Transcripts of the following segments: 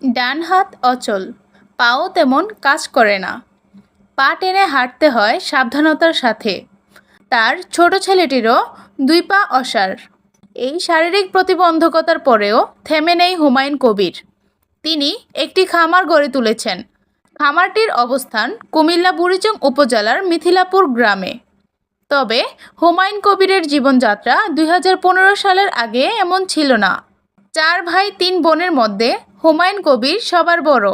ডান হাত অচল, পাও তেমন কাজ করে না। পা টেনে হাঁটতে হয় সাবধানতার সাথে। তার ছোট ছেলেটিরও 2 পা অসাড়। এই শারীরিক প্রতিবন্ধকতার পরেও থেমে নেই হুমায়ুন কবির। তিনি একটি খামার গড়ে তুলেছেন। খামারটির অবস্থান কুমিল্লা বুড়িচং উপজেলার মিথিলাপুর গ্রামে। তবে হুমায়ুন কবিরের জীবনযাত্রা 2015 সালের আগে এমন ছিল না। 4 ভাই 3 বোনের মধ্যে হুমায়ুন কবির সবার বড়।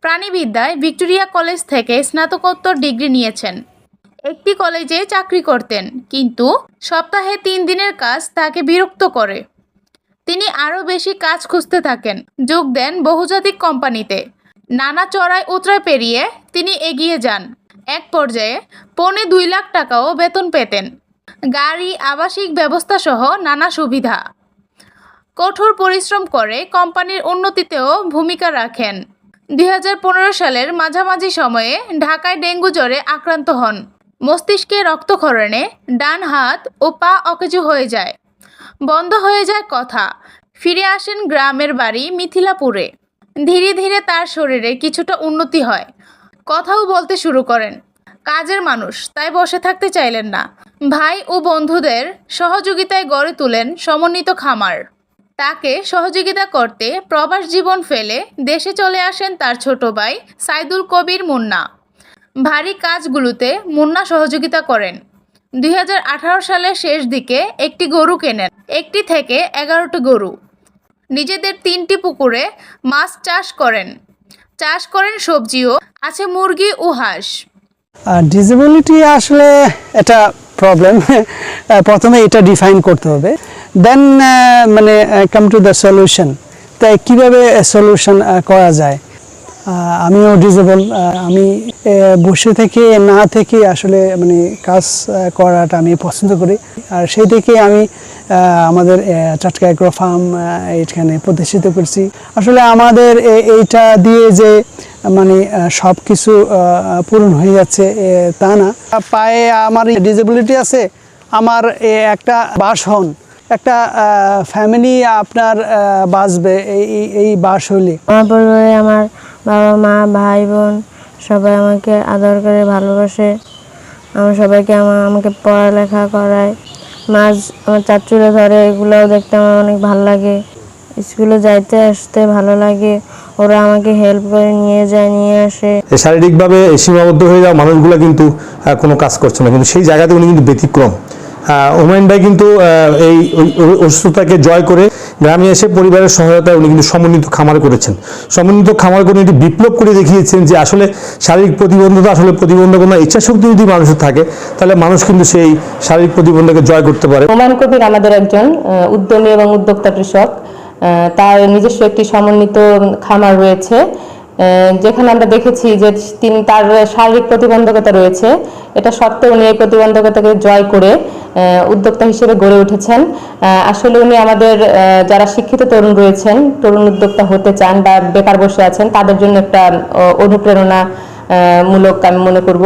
প্রাণিবিদ্যায় ভিক্টোরিয়া কলেজ থেকে স্নাতকোত্তর ডিগ্রি নিয়েছেন। একটি কলেজে চাকরি করতেন, কিন্তু সপ্তাহে 3 দিনের কাজ তাকে বিরক্ত করে। তিনি আরও বেশি কাজ খুঁজতে থাকেন, যোগ দেন বহুজাতিক কোম্পানিতে। নানা চড়াই উতরাই পেরিয়ে তিনি এগিয়ে যান। এক পর্যায়ে 2.25 লাখ টাকাও বেতন পেতেন, গাড়ি, আবাসিক ব্যবস্থা সহ নানা সুবিধা। কঠোর পরিশ্রম করে কোম্পানির উন্নতিতেও ভূমিকা রাখেন। 2015 সালের মাঝামাঝি সময়ে ঢাকায় ডেঙ্গু জ্বরে আক্রান্ত হন। মস্তিষ্কে রক্তক্ষরণে ডান হাত ও পা অকেজো হয়ে যায়। বন্ধ হয়ে যায় কথা। ফিরে আসেন গ্রামের বাড়ি মিথিলাপুরে। ধীরে ধীরে তার শরীরে কিছুটা উন্নতি হয়, কথাও বলতে শুরু করেন। কাজের মানুষ, তাই বসে থাকতে চাইলেন না। ভাই ও বন্ধুদের সহযোগিতায় গড়ে তোলেন সমন্বিত খামার। তাকে সহযোগিতা করতে প্রবাস জীবন ফেলে দেশে চলে আসেন তার ছোট ভাই সাইদুল কবির মুন্না। ভারী কাজগুলোতে মুন্না সহযোগিতা করেন। 2018 সালের শেষ দিকে একটি গরু কেনেন। একটি থেকে 11টি গরু। নিজেদের 3টি পুকুরে মাছ চাষ করেন সবজিও, আছে মুরগি ও হাঁস। ডিসেবিলিটি আসলে এটা প্রবলেম। প্রথমে এটা ডিফাইন করতে হবে, দেন কাম টু দ্য সলিউশন। তাই কীভাবে সলিউশন করা যায়। আমিও ডিসেবল। আমি বসে থেকে না থেকে আসলে কাজ করাটা আমি পছন্দ করি। আর সেই থেকে আমি আমাদের টাটকা এগ্রো ফার্ম এখানে প্রতিষ্ঠিত করছি। আসলে আমাদের এইটা দিয়ে যে সব কিছু পূরণ হয়ে যাচ্ছে তা না। পায়ে আমার ডিসেবিলিটি আছে, আমার একটা বাসন, একটা ফ্যামিলি আপনার বাঁচবে এই বাস হইলে। আমার পরিবারে আমার বাবা মা ভাই বোন সবাই আমাকে আদর করে ভালোবাসে। আমার সবাইকে আমাকে পড়ালেখা করায়, মাছ আমার চাচুরা ধরে, এগুলোও দেখতে আমার অনেক ভালো লাগে। স্কুলে যাইতে আসতে ভালো লাগে, ওরা আমাকে হেল্প করে নিয়ে যায়, নিয়ে আসে। শারীরিকভাবে সীমাবদ্ধ হয়ে যাওয়া মানুষগুলো কিন্তু কোনো কাজ করছে না, কিন্তু সেই জায়গাতে উনি কিন্তু ব্যতিক্রম। হুমায়ুন ভাই কিন্তু এই অসুস্থতাকে জয় করে গ্রামে এসে পরিবারের সহায়তায় উনি কিন্তু সমন্বিত খামার করেছেন। সমন্বিত খামার করে এটি বিপ্লব করে দেখিয়েছেন যে আসলে শারীরিক প্রতিবন্ধকতা আসলে প্রতিবন্ধকতা, ইচ্ছাশক্তি যদি মানুষের থাকে তাহলে মানুষ কিন্তু সেই শারীরিক প্রতিবন্ধককে জয় করতে পারে। হুমায়ুন কবির আমাদের একজন উদ্যমী এবং উদ্যোক্তা কৃষক। তার নিজস্ব একটি সমন্বিত খামার রয়েছে, যেখানে আমরা দেখেছি যে তার শারীরিক প্রতিবন্ধকতা রয়েছে। এটা সত্ত্বেও উনি এই প্রতিবন্ধকতাকে জয় করে উদ্যোক্তা হিসেবে গড়ে উঠেছেন। আসলে উনি আমাদের যারা শিক্ষিত তরুণ রয়েছেন, তরুণ উদ্যোক্তা হতে চান বা বেকার বসে আছেন, তাদের জন্য একটা অনুপ্রেরণা মূলক আমি মনে করব।